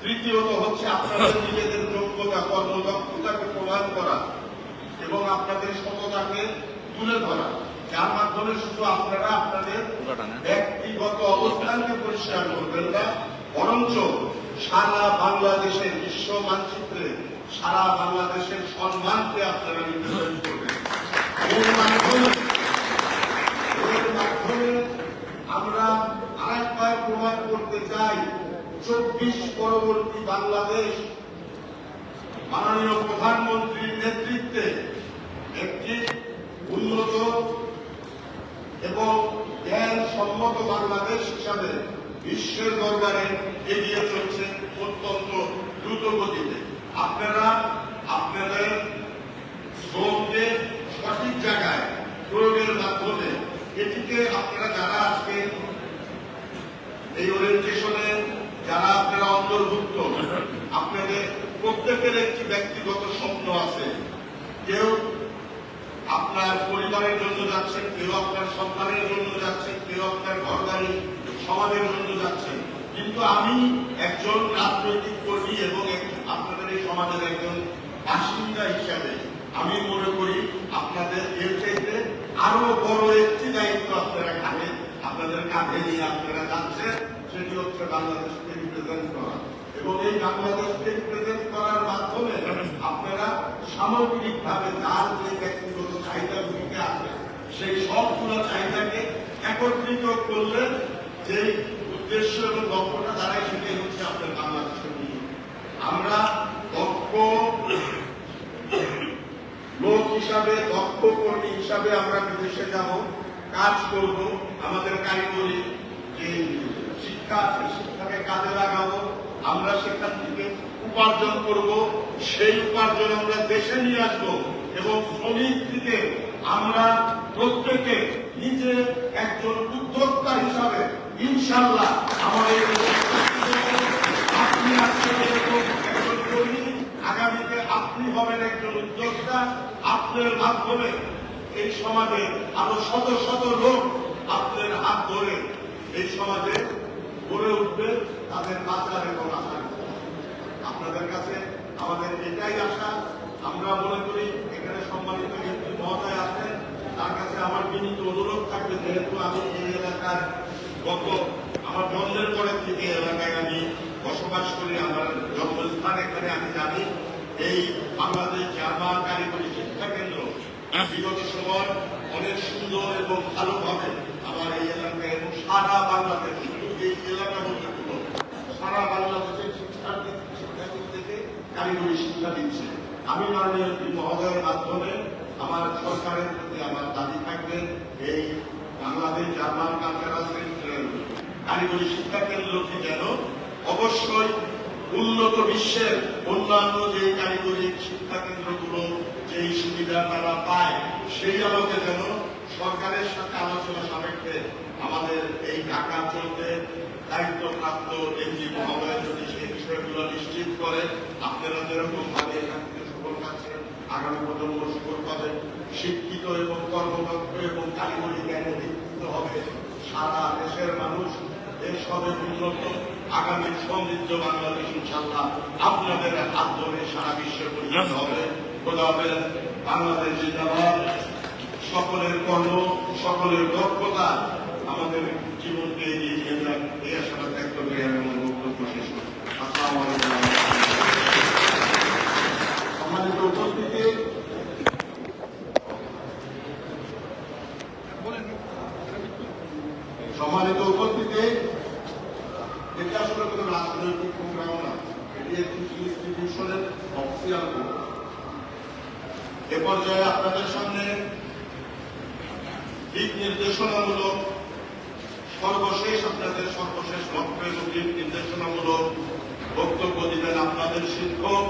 তৃতীয়ত হচ্ছে আপনাদের নিজেদের যোগ্যতা কর্মদক্ষতাকে প্রমাণ করা এবং আপনাদের সততাকে তুলে ধরা, যার মাধ্যমে শুধু আপনারা আপনাদের ব্যক্তিগত অবস্থানকে পরিষ্কার করবেন না, বরঞ্চ সারা বাংলাদেশের বিশ্ব মানচিত্রে সারা বাংলাদেশের সম্মানকে আপনারা নির্ধারণ করবেন। এর মাধ্যমে আমরা আরেকবার প্রমাণ করতে চাই 24 পরবর্তী বাংলাদেশ মাননীয় প্রধানমন্ত্রীর নেতৃত্বে একটি উন্নত এবং জ্ঞানসম্মত বাংলাদেশ হিসাবে বিশ্বের দরবারে এগিয়ে চলছে অত্যন্ত দ্রুত গতিতে। আপনারা আপনাদের শ্রমকে সঠিক জায়গায় প্রয়োগের মাধ্যমে এটিকে আপনারা যারা আজকে এই ওরিয়েন্টেশনে যারা আপনারা অন্তর্ভুক্ত, আপনাদের প্রত্যেকের একটি ব্যক্তিগত স্বপ্ন আছে। কেউ আপনার পরিবারের জন্য যাচ্ছেন, কেউ আপনার সন্তানের জন্য যাচ্ছেন, কেউ আপনার ঘর বাড়ি সমাজের জন্য যাচ্ছেন। কিন্তু আমি একজন রাজনৈতিক কর্মী এবং আপনাদের এই সমাজের একজন বাসিন্দা হিসাবে আমি মনে করি আপনাদের এর চাইতে আরো বড় একটি দায়িত্ব আপনাদের কাঁধে নিয়ে আপনারা যাচ্ছেন, সেটি হচ্ছে বাংলাদেশকে রিপ্রেজেন্ট করা। এবং এই বাংলাদেশকে রিপ্রেজেন্ট করার মাধ্যমে আপনারা সামগ্রিকভাবে যার যে ব্যক্তিগত চাহিদাগুলিকে আছে সেই সবগুলো চাহিদাকে একত্রিত করলে যে উদ্দেশ্য এবং লক্ষ্যটা দাঁড়ায় সেটাই হচ্ছে আপনার বাংলাদেশের নিয়ে। আমরা দক্ষ লোক হিসাবে, দক্ষ কর্মী হিসাবে আমরা বিদেশে যাব, কাজ করব, আমাদের কারিগরি যে শিক্ষা আছে শিক্ষাকে কাজে লাগাবো, আমরা সেখান থেকে উপার্জন করব, সেই উপার্জন আমরা দেশে নিয়ে আসবো এবং শ্রমিক থেকে আমরা প্রত্যেকে নিজে একজন উদ্যোক্তা হিসাবে ইনশাল্লাহ আমাদের আপনি আজকে একজন কর্মী, আগামীতে আপনি হবেন একজন উদ্যোক্তা। আপনার মাধ্যমে এই সমাজে আরো শত শত লোক আপনার হাত ধরে এই সমাজে গড়ে উঠবে, তাদের বাঁচার এবং আশা। আপনাদের কাছে আমাদের এটাই আশা। আমরা মনে করি এখানে সম্মানিত ব্যক্তি মহোদয় আছেন, তার কাছে আমার বিনীত অনুরোধ থাকবে, যেহেতু আমি এই এলাকার আমার জন্মের পরের থেকে এলাকায় আমি বসবাস করি, আমার জন্মস্থান এখানে, আমি জানি এই বাংলাদেশ জার্মান কারিগরি শিক্ষা কেন্দ্র বিগত সময় অনেক সুন্দর এবং ভালোভাবে আমার এই এলাকায় এবং সারা বাংলাদেশ, শুধু এই এলাকা বলতে হলো সারা বাংলাদেশের শিক্ষার্থীদেরকে কারিগরি শিক্ষা দিচ্ছে। আমি মাননীয় মহোদয়ের মাধ্যমে আমার সরকারের প্রতি আমার দাবি থাকবে, এই বাংলাদেশ জার্মান কালচারাল সেন্টার কারিগরি শিক্ষা কেন্দ্রটি যেন অবশ্যই উন্নত বিশ্বের অন্যান্য যে কারিগরি শিক্ষা কেন্দ্রগুলো যেই সুবিধা তারা পায়, সেই আলোকে যেন সরকারের সাথে আলোচনা সাপেক্ষে আমাদের এই ঢাকা চলতে দায়িত্বপ্রাপ্ত এমপি মহোদয় যদি সেই বিষয়গুলো নিশ্চিত করে, আপনারা যেরকম ভাবে এখান থেকে সুফল পাচ্ছেন, আগামী প্রজন্ম সুফল পাবে, শিক্ষিত এবং কর্মদক্ষ এবং কারিগরি জ্ঞানে দীক্ষিত হবে সারা দেশের মানুষ। এসবের উন্নত আগামী সমৃদ্ধ বাংলাদেশ ইনশাল্লাহ আপনাদের হাত ধরে সারা বিশ্বে পরিণত হবে। খোদা হাফেজ। বাংলাদেশ জিন্দাবাদ। সকলের কর্ম, সকলের দক্ষতা আমাদের জীবনকে এগিয়ে নিয়ে যাক, এই আশাটা ব্যক্ত করে আমি আমার বক্তব্য শেষ করি। আসসালামু আলাইকুম। সম্মানিত উপস্থিতি, এটি আসলে কোন রাজনৈতিক প্রোগ্রাম না, এটি একটি ইনস্টিটিউশনের অফিসিয়াল প্রোগ্রাম। এ পর্যায়ে আপনাদের সামনে দিক নির্দেশনামূলক আপনাদের সর্বশেষ লক্ষ্য এবং দিক নির্দেশনামূলক বক্তব্য দিবেন আপনাদের শিক্ষক,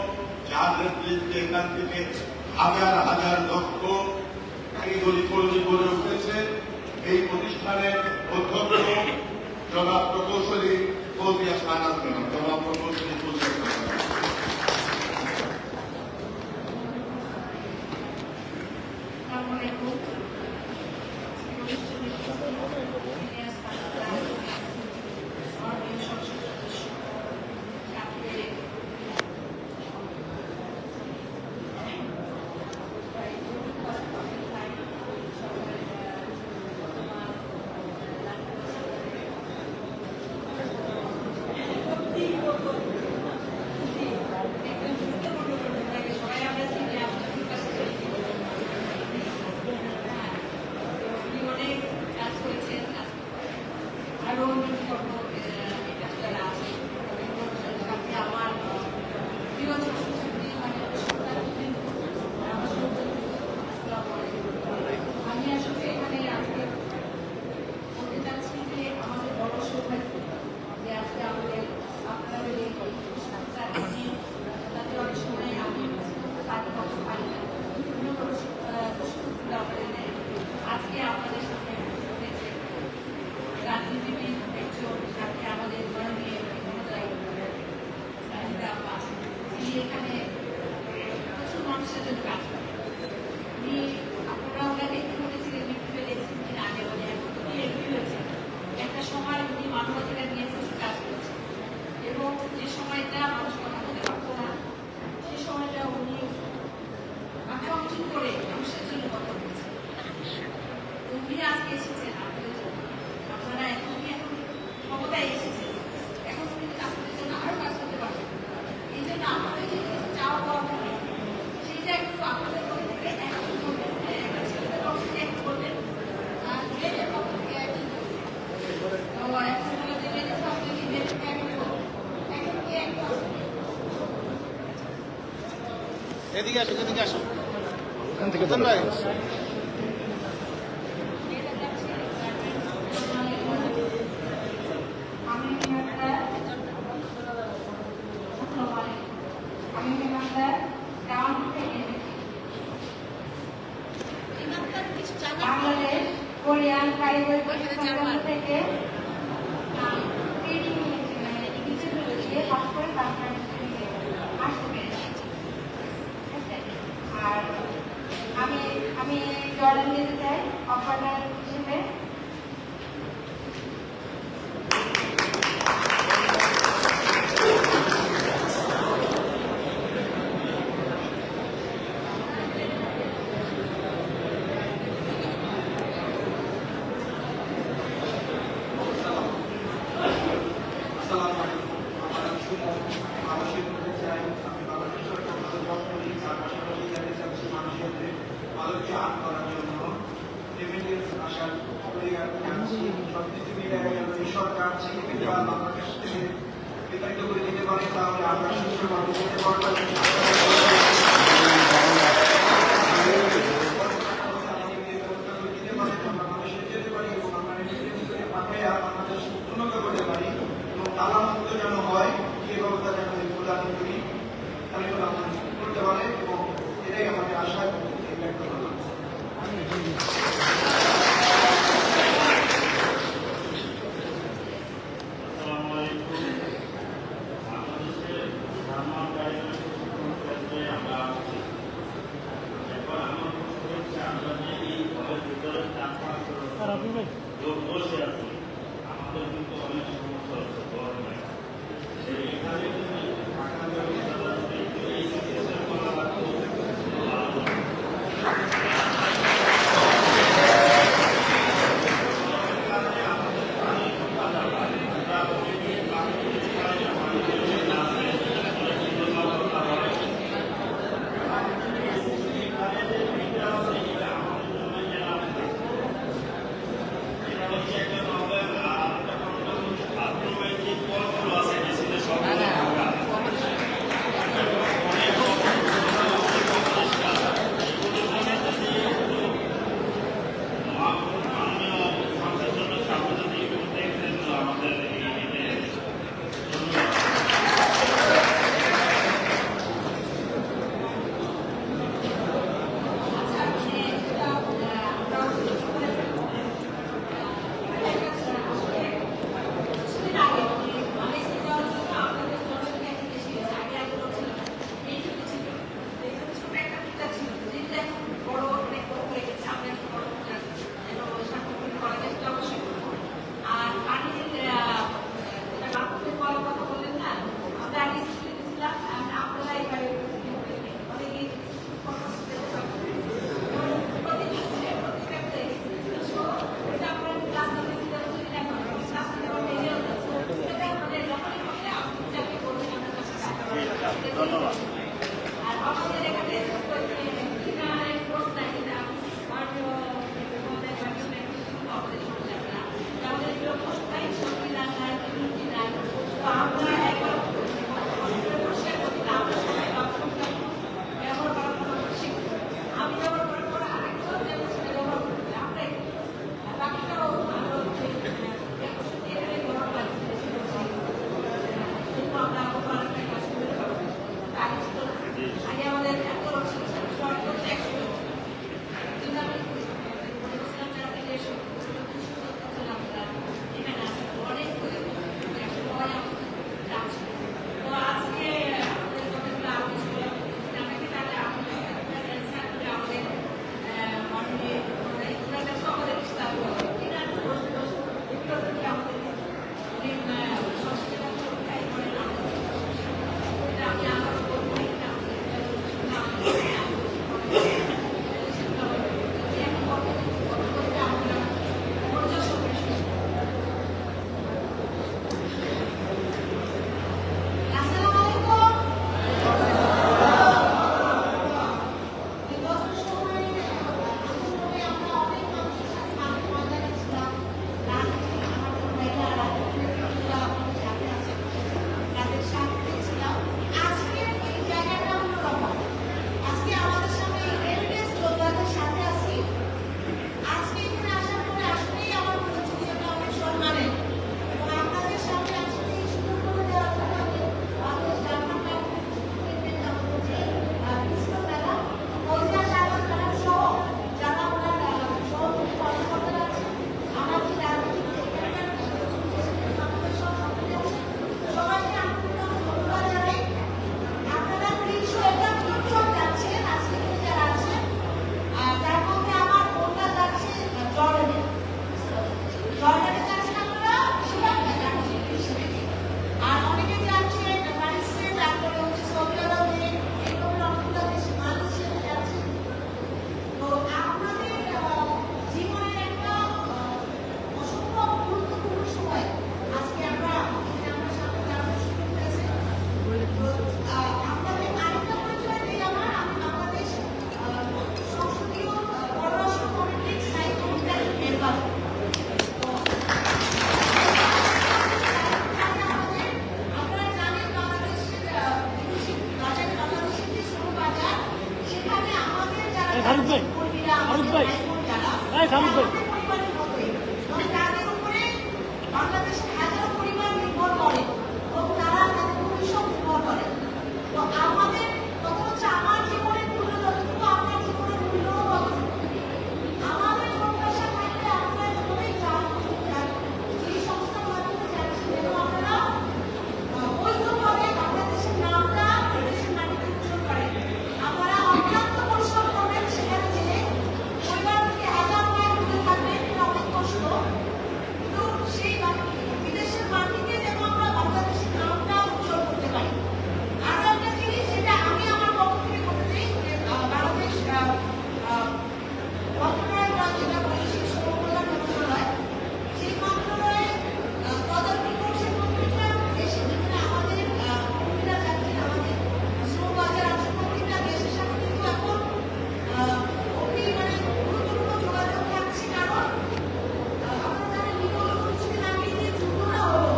যার নেতৃত্বে এখান থেকে হাজার হাজার দক্ষ কারিগরি কর্মী গড়ে উঠেছে। এই প্রতিষ্ঠানের অধ্যক্ষ জনাব প্রকৌশলী ফৌজিয়া শাহনাজ ম্যাডাম। জনাব প্রকৌশলী ফৌজিয়া শাহনাজ। সময়টা মানুষ কথা বলতে পারতো না, সেই সময়টা উনি আকাঙ্ক্ষিত করে মানুষের জন্য কথা বলেছেন। উনি আজকে এসেছেন আপনাদের জন্য, আপনারা এখন ক্ষমতায় এসেছেন, এখন উনি আপনাদের জন্য আরো কাজ করতে পারবেন। এই জন্য আপনাদের যে চাওয়া পাওয়া থাকে সেইটা একটু আপনাদের পক্ষ থেকে একটু করবেন, একটা ছেলেদের পক্ষ থেকে একটু করবেন, আর মেয়েদের পক্ষ থেকে একটু করবেন। তো এখন হলো যে মেয়েদের পক্ষ থেকে মেয়েদেরকে একটু করবেন, এখন কি একটু এদিকে আসো, এদিকে আসো। এখান থেকে ভাই বাংলাদেশ কোরিয়ান কারিগরি প্রশিক্ষণ থেকে ট্রেনিং নিয়েছি, মানে ডিগ্রিগুলো দিয়ে পাস করে তারপরে আসতে পেরেছি। আর আমি জর্ডান নিতে চাই অপারেটর হিসেবে। সরকার বাংলাদেশ থেকে বিতাড়িত করে দিতে পারে, তাহলে আমরা সুস্থভাবে যেতে পারবো। বাংলাদেশে যেতে পারি এবং আমরা নিজেদের ভিতরে পাঠিয়ে বাংলাদেশ উন্নত করতে পারি এবং তালামুক্ত যেন হয় সেই ব্যবস্থা যেন প্রদান করি, তাহলে আমরা করতে পারে এবং এটাই আমাদের আশা ব্যক্ত করলাম। বসে আছে আমাদের কিন্তু অনেক সমস্যা হচ্ছে গরমে, এখানে যদি থাকার ব্যবস্থা এই চিকিৎসা করা লাগতো ভালো। আগে আমাদের এত ফারুক ভাই, কর্মীরা, ফারুক আমাদের ভাই, ভাই-বোন যারা, এই ফারুক ভাই। আমাদের পরিবারের মতোই। এবং তাদের উপরে বাংলাদেশের হাজারো পরিবার নির্ভর করে এবং তারা তাদের ভবিষ্যৎ নির্ভর করে। তো আমাদের কথা হচ্ছে আমার জীবনের মূল্য যতটুকু আপনার জীবনের মূল্যও ততটুকু। আমাদের প্রত্যাশা থাকলে আপনারা যতই চান এই সংস্থার মাধ্যমে যাচ্ছি যেন আপনারা বৈধভাবে বাংলাদেশের নামটা বিদেশের মাটিতে উজ্জ্বল করেন। আপনারা অক্লান্ত পরিশ্রম করবেন সেখানে যেয়ে পরিবার থেকে 1000 মাইল দূরে থাকবেন, এটা অনেক কষ্ট। কিন্তু সেই বিদেশের মাটিতে যেন আমরা বাংলাদেশের নামটা উজ্জ্বল করতে পারি। আরো একটা জিনিস যেটা আমি আমার পক্ষ থেকে বলতে চাই যে বাংলাদেশ মন্ত্রণালয় বা যেটা বৈদেশিক শ্রম কল্যাণ মন্ত্রণালয়, সেই মন্ত্রণালয়ে তদারকি করছে প্রত্যেকটা দেশে যেখানে আমাদের কর্মীরা যাচ্ছেন, আমাদের শ্রম বাজার আছে প্রত্যেকটা দেশের সাথে কিন্তু এখন খুবই গুরুত্বপূর্ণ যোগাযোগ থাকছে। কারণ আপনারা জানেন বিগত কিছুদিন আগে যে যুদ্ধটা হলো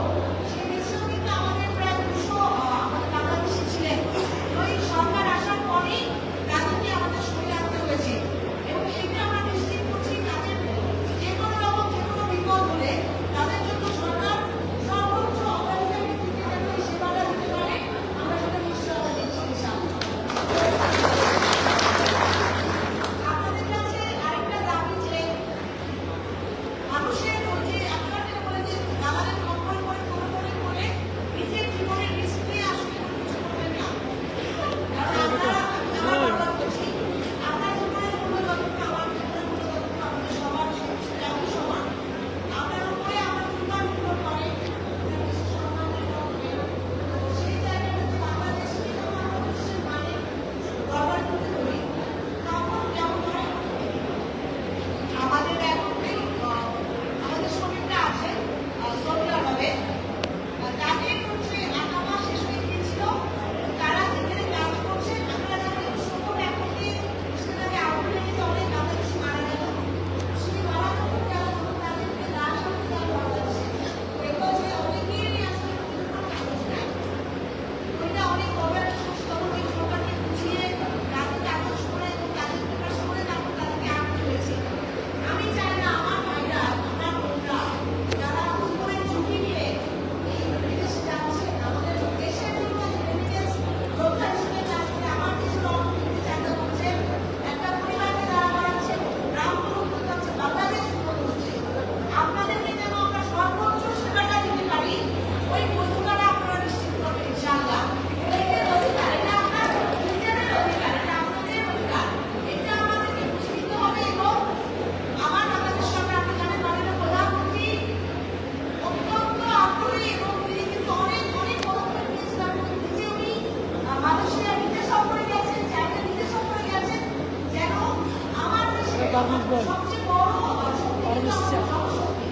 সেই দেশেও কিন্তু আমাদের প্রায় 200 আমাদের বাংলাদেশে ছিলেন। ওই সরকার আসার পরেই তাদেরকে আমাদের সরিয়ে আনতে হয়েছে এবং এটা আমরা নিশ্চিত করছি তাদের যে কোনো রকম যে কোনো বিপদ হলে তাদের জন্য সরকার সর্বোচ্চ অগ্রাধিকার ভিত্তিতে যেন এই সেবাটা দিতে পারে আমরা সেটা নিশ্চয়তা দিচ্ছি ইনশাআল্লাহ। আপনাদের কাছে আরেকটা দাবি যে মানুষের ওই যে আপনারা যেটা বলেন যে দালালের কম্বল করে নিজের জীবনের রিস্ক নিয়ে আসলে কোনো কিছু করবেন না। কারণ আমরা বারবার বলছি আপনার জীবনের মূল্য যতটুকু আমার জীবনের মূল্য ততটুকু আমাদের সবার একই সমান। আপনার উপরে আমার পরিবার নির্ভর করে আপনার কিছু সম্মান দিতে হবে। তো সেই জায়গাটাতে বাংলাদেশকে যখন আমরা বিশ্বের মানে ব্যবহার করতে ধরি তখন কেমন হয় আমাদের এখন আমাদের শ্রমিকরা আছেন সৌদি আরবে, তাদের হচ্ছে 8 মাস শেষ হয়ে গিয়েছিল। তারা যেখানে কাজ করছে আপনারা জানেন শ্রম ব্যাপকে সেখানে আগুন লেগে অনেক বাংলাদেশি মারা গেল। সেই মারা যখন গেল তখন তাদেরকে লাশ আনতে গেল বাংলাদেশে। দেখলো যে অনেকেরই আসলে কোনো কাগজ নাই। ওইটা অনেক বড় একটা সমস্যা। তখন ওই সরকারকে বুঝিয়ে তাদের কাগজ করে এবং তাদের প্রকাশ করে তারপর তাদেরকে আনতে হয়েছে। আমি চাই না আমার ভাইরা আমার বোনরা যারা জীবনের ঝুঁকি নিয়ে এই বিদেশে যাচ্ছে আমাদের দেশের জন্য রেমিটেন্স যোদ্ধা হিসেবে কাজ করে আমার দেশের অর্থনীতি চাহিদা করছে, একটা পরিবারকে দাঁড়া করাচ্ছে, গ্রাম উন্নত হচ্ছে, বাংলাদেশ উন্নত হচ্ছে। আপনাদেরকে যেন আমরা সর্বোচ্চ সেবাটা দিতে পারি ওই বৈধতাটা আপনারা নিশ্চিত করবেন ইনশাআল্লাহ। এটার অধিকার, এটা আপনার নিজেদের অধিকার, এটা আপনাদের অধিকার। এটা আমাদেরকে বুঝে নিতে হবে এবং আমার বাংলাদেশ সরকার আপনি জানেন মাননীয় প্রধানমন্ত্রী অত্যন্ত আগ্রহী এবং তিনি কিন্তু অনেক পদক্ষেপ নিয়েছেন। আপনি নিজে উনি মালয়েশিয়া নিজে সফরে গেছেন, চায়না নিজে সফরে গেছেন যেন আমার দেশের সবচেয়ে বড় শক্তি কিন্তু আমাদের জনশক্তি।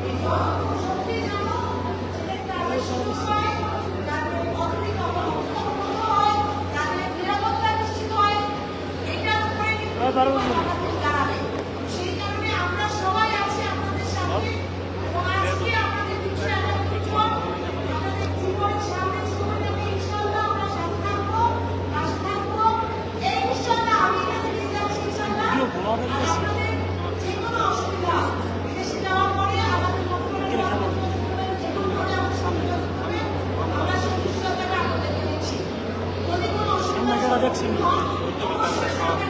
এই জনশক্তি যেন সেটা তাদের সুযোগ হয়, তাদের অর্থনৈতিক অবস্থা উন্নত হয়, তাদের নিরাপত্তা নিশ্চিত হয়, এটার উপরে কিন্তু বাংলাদেশ দাঁড়াবে। সেই কারণে আমরা সবাই আছি আপনাদের সাথে এবং আজকে আপনাদের পিছনে একটা উজ্জ্বল আপনাদের জীবনের সামনের সময়টাতে ইনশাআল্লাহ আমরা সাথে থাকবো, পাশে থাকবো। এই ইনশাআল্লাহ আমি এখানে নিয়ে যাচ্ছি ইনশাআল্লাহ। আর আপনাদের যে কোনো অসুবিধা বিদেশে যাওয়ার পরে আমাদের মন্ত্রণালয়ে যে কোনো ধরনের আমাদের সাথে যোগাযোগ করবেন, আমরা সেই নিশ্চয়তাটা আপনাদেরকে দিচ্ছি। যদি কোনো অসুবিধা হয় অবশ্যই সরকার